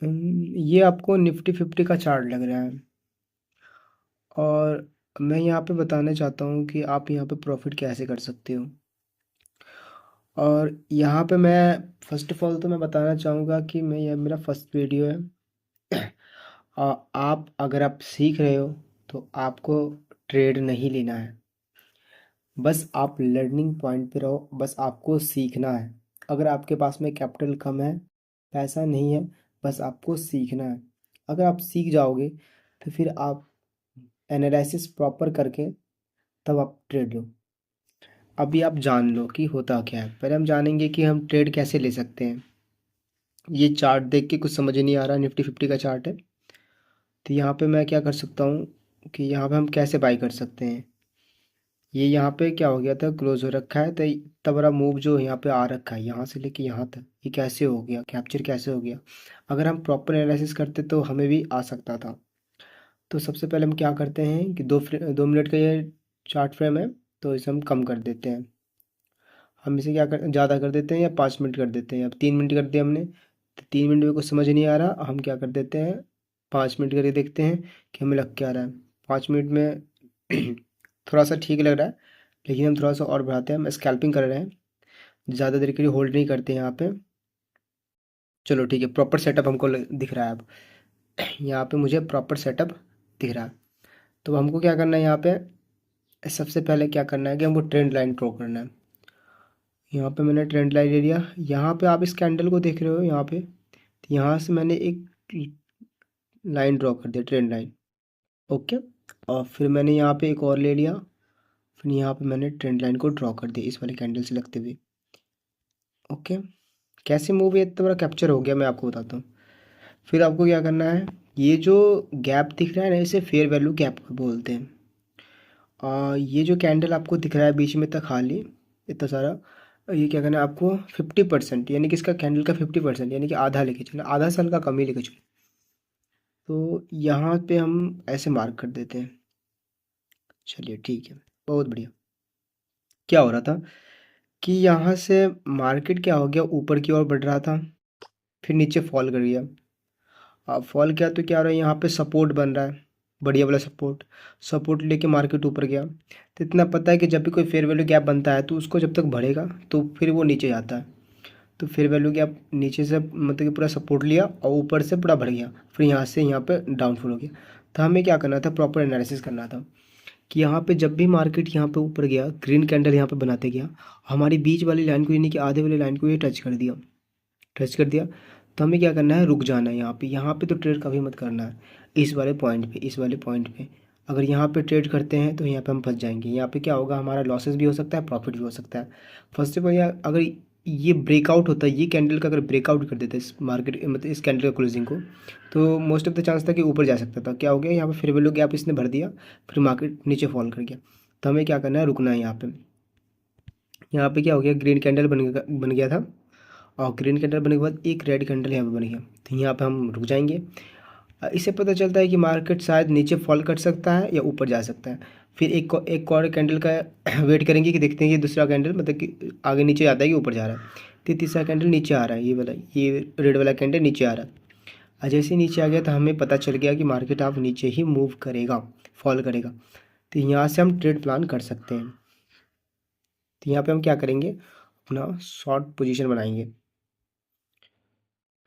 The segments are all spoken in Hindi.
ये आपको निफ्टी 50 का चार्ट लग रहा है और मैं यहाँ पे बताना चाहता हूँ कि आप यहाँ पे प्रॉफिट कैसे कर सकते हो। और यहाँ पे मैं फ़र्स्ट ऑफ़ ऑल तो मैं बताना चाहूँगा कि मैं यह मेरा फर्स्ट वीडियो है। आप अगर आप सीख रहे हो तो आपको ट्रेड नहीं लेना है, बस आप लर्निंग पॉइंट पे रहो, बस आपको सीखना है। अगर आपके पास में कैपिटल कम है, पैसा नहीं है, बस आपको सीखना है। अगर आप सीख जाओगे तो फिर आप एनालिसिस प्रॉपर करके तब आप ट्रेड लो। अभी आप जान लो कि होता क्या है। पहले हम जानेंगे कि हम ट्रेड कैसे ले सकते हैं। ये चार्ट देख के कुछ समझ नहीं आ रहा, निफ्टी 50 का चार्ट है। तो यहाँ पे मैं क्या कर सकता हूँ कि यहाँ पे हम कैसे बाई कर सकते हैं। ये यहाँ पे क्या हो गया था, क्लोज हो रखा है, तो इतना बड़ा मूव जो यहाँ पे आ रखा है यहाँ से लेके यहाँ तक, ये कैसे हो गया, कैप्चर कैसे हो गया। अगर हम प्रॉपर एनालिसिस करते तो हमें भी आ सकता था। तो सबसे पहले हम क्या करते हैं कि 2 मिनट का ये चार्ट फ्रेम है, तो इसे हम कम कर देते हैं। हम इसे क्या कर ज़्यादा कर देते हैं या 5 मिनट कर देते हैं। अब 3 मिनट कर दिया हमने, तो 3 मिनट में कुछ समझ नहीं आ रहा, हम क्या कर देते हैं 5 मिनट करके देखते हैं कि हमें लग क्या रहा है। 5 मिनट में थोड़ा सा ठीक लग रहा है, लेकिन हम थोड़ा सा और बढ़ाते हैं। हम स्कैल्पिंग कर रहे हैं, ज़्यादा देर के लिए होल्ड नहीं करते हैं यहाँ पे। चलो ठीक है, प्रॉपर सेटअप हमको दिख रहा है अब। यहाँ पे मुझे प्रॉपर सेटअप दिख रहा है। तो हमको क्या करना है यहाँ पे, सबसे पहले क्या करना है कि हमको ट्रेंड लाइन ड्रॉ करना है। यहाँ पे मैंने ट्रेंड लाइन ले लिया। यहाँ पे आप इस कैंडल को देख रहे हो यहाँ पे, तो यहाँ से मैंने एक लाइन ड्रॉ कर दिया, ट्रेंड लाइन। ओके, और फिर मैंने यहाँ पे एक और ले लिया, फिर यहाँ पे मैंने ट्रेंड लाइन को ड्रॉ कर दिया इस वाले कैंडल से लगते हुए। ओके, कैसे मूव है इतना बड़ा कैप्चर हो गया मैं आपको बताता हूँ। फिर आपको क्या करना है, ये जो गैप दिख रहा है ना, इसे फेयर वैल्यू गैप बोलते हैं। ये जो कैंडल आपको दिख रहा है बीच में तक खाली इतना सारा, ये क्या करना है आपको 50%, यानी कि इसका कैंडल का 50%, यानी कि आधा लेके चलो, आधा साल का कम ही लेके चलो। तो यहाँ पे हम ऐसे मार्क कर देते हैं। चलिए ठीक है, बहुत बढ़िया। क्या हो रहा था कि यहाँ से मार्केट क्या हो गया, ऊपर की ओर बढ़ रहा था, फिर नीचे फॉल कर गया। अब फॉल किया तो क्या हो रहा है, यहाँ पे सपोर्ट बन रहा है, बढ़िया वाला सपोर्ट। सपोर्ट लेके मार्केट ऊपर गया। तो इतना पता है कि जब भी कोई फेयर वैल्यू गैप बनता है तो उसको जब तक बढ़ेगा तो फिर वो नीचे जाता है। तो फेयर वैल्यू गैप नीचे से मतलब कि पूरा सपोर्ट लिया और ऊपर से पूरा बढ़ गया, फिर यहाँ से यहाँ पे डाउनफॉल हो गया। तो हमें क्या करना था, प्रॉपर एनालिसिस करना था कि यहाँ पे जब भी मार्केट यहाँ पे ऊपर गया, ग्रीन कैंडल यहाँ पे बनाते गया, हमारी बीच वाली लाइन को यानी कि आधे वाली लाइन को ये टच कर दिया। तो हमें क्या करना है, रुक जाना है यहाँ पे तो ट्रेड कभी मत करना है। इस वाले पॉइंट पे अगर यहाँ पे ट्रेड करते हैं तो यहाँ पे हम फंस जाएंगे। यहाँ पे क्या होगा, हमारा लॉसेस भी हो सकता है, प्रॉफिट भी हो सकता है। फर्स्ट ऑफ ऑल अगर ये ब्रेकआउट होता है, ये कैंडल का अगर ब्रेकआउट कर देता है इस मार्केट मतलब इस कैंडल का क्लोजिंग को, तो मोस्ट ऑफ द चांस था कि ऊपर जा सकता था। क्या हो गया, यहाँ पे फिर वैल्यू गैप इसने भर दिया, फिर मार्केट नीचे फॉल कर गया। तो हमें क्या करना है, रुकना है यहाँ पे क्या हो गया, ग्रीन कैंडल बन गया था, और ग्रीन कैंडल बनने के बाद एक रेड कैंडल यहाँ पे बन गया। तो यहाँ पे हम रुक जाएंगे। इससे पता चलता है कि मार्केट शायद नीचे फॉल कर सकता है या ऊपर जा सकता है। फिर एक और कैंडल का वेट करेंगे कि देखते हैं कि दूसरा कैंडल मतलब कि आगे नीचे जाता है कि ऊपर जा रहा है। तो तीसरा कैंडल नीचे आ रहा है, ये रेड वाला कैंडल नीचे आ रहा है। और जैसे ही नीचे आ गया तो हमें पता चल गया कि मार्केट आप नीचे ही मूव करेगा, फॉल करेगा। तो यहाँ से हम ट्रेड प्लान कर सकते हैं। तो यहाँ पे हम क्या करेंगे, अपना शॉर्ट पोजीशन बनाएंगे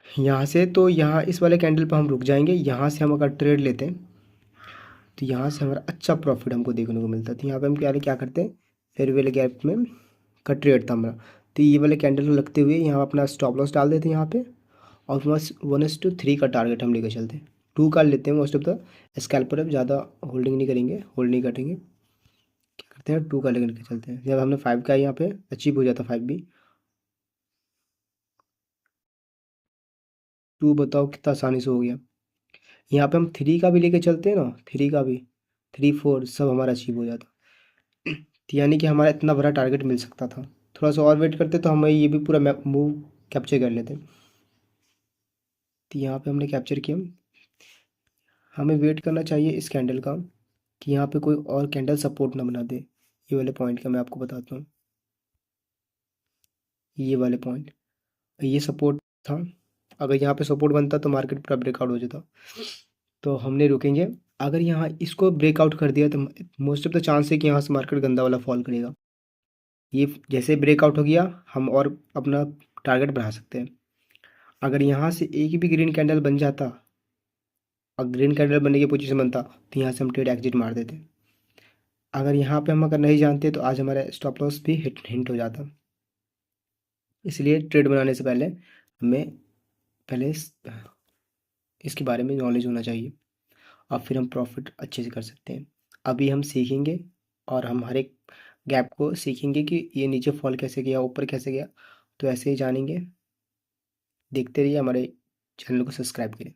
यहाँ से। तो यहाँ इस वाले कैंडल पर हम रुक जाएंगे। यहाँ से हम अगर ट्रेड लेते हैं तो यहाँ से हमारा अच्छा प्रॉफिट हमको देखने को मिलता है। तो यहाँ पे हम क्या करते हैं, फेयर वैल्यू गैप में का ट्रेड था हमारा। तो ये वाले कैंडल को लगते हुए यहाँ अपना स्टॉप लॉस डाल देते हैं यहाँ पे, और बस 1:3 का टारगेट हम लेकर चलते हैं। 2 का लेते हैं मोस्ट ऑफ द स्कैल्पर, अब ज़्यादा होल्डिंग नहीं करेंगे, होल्ड नहीं करेंगे। क्या करते हैं, 2 का लेकर चलते हैं। जब हमने 5 का यहाँ पे अचीव हो जाता 5 भी। 2 बताओ कितना आसानी से हो गया। यहाँ पे हम 3 का भी लेके चलते हैं ना, 3 का भी, 3 4 सब हमारा अचीव हो जाता। तो यानी कि हमारा इतना बड़ा टारगेट मिल सकता था। थोड़ा सा और वेट करते तो हमें ये भी पूरा मूव कैप्चर कर लेते। तो यहाँ पे हमने कैप्चर किया। हमें वेट करना चाहिए इस कैंडल का कि यहाँ पे कोई और कैंडल सपोर्ट ना बना दे। ये वाले पॉइंट का मैं आपको बताता हूँ, ये वाले पॉइंट, ये सपोर्ट था। अगर यहाँ पे सपोर्ट बनता तो मार्केट पूरा ब्रेकआउट हो जाता। तो हमने रुकेंगे। अगर यहाँ इसको ब्रेकआउट कर दिया तो मोस्ट ऑफ द चांस है कि यहाँ से मार्केट गंदा वाला फॉल करेगा। ये जैसे ब्रेकआउट हो गया हम और अपना टारगेट बढ़ा सकते हैं। अगर यहाँ से एक भी ग्रीन कैंडल बन जाता और ग्रीन कैंडल बनने की पोजीशन बनता तो यहाँ से हम ट्रेड एग्जिट मार देते। अगर यहाँ पे हम अगर नहीं जानते तो आज हमारा स्टॉप लॉस भी हिंट हो जाता। इसलिए ट्रेड बनाने से पहले हमें पहले इसके बारे में नॉलेज होना चाहिए और फिर हम प्रॉफिट अच्छे से कर सकते हैं। अभी हम सीखेंगे और हम हर एक गैप को सीखेंगे कि ये नीचे फॉल कैसे गया, ऊपर कैसे गया। तो ऐसे ही जानेंगे। देखते रहिए, हमारे चैनल को सब्सक्राइब करें।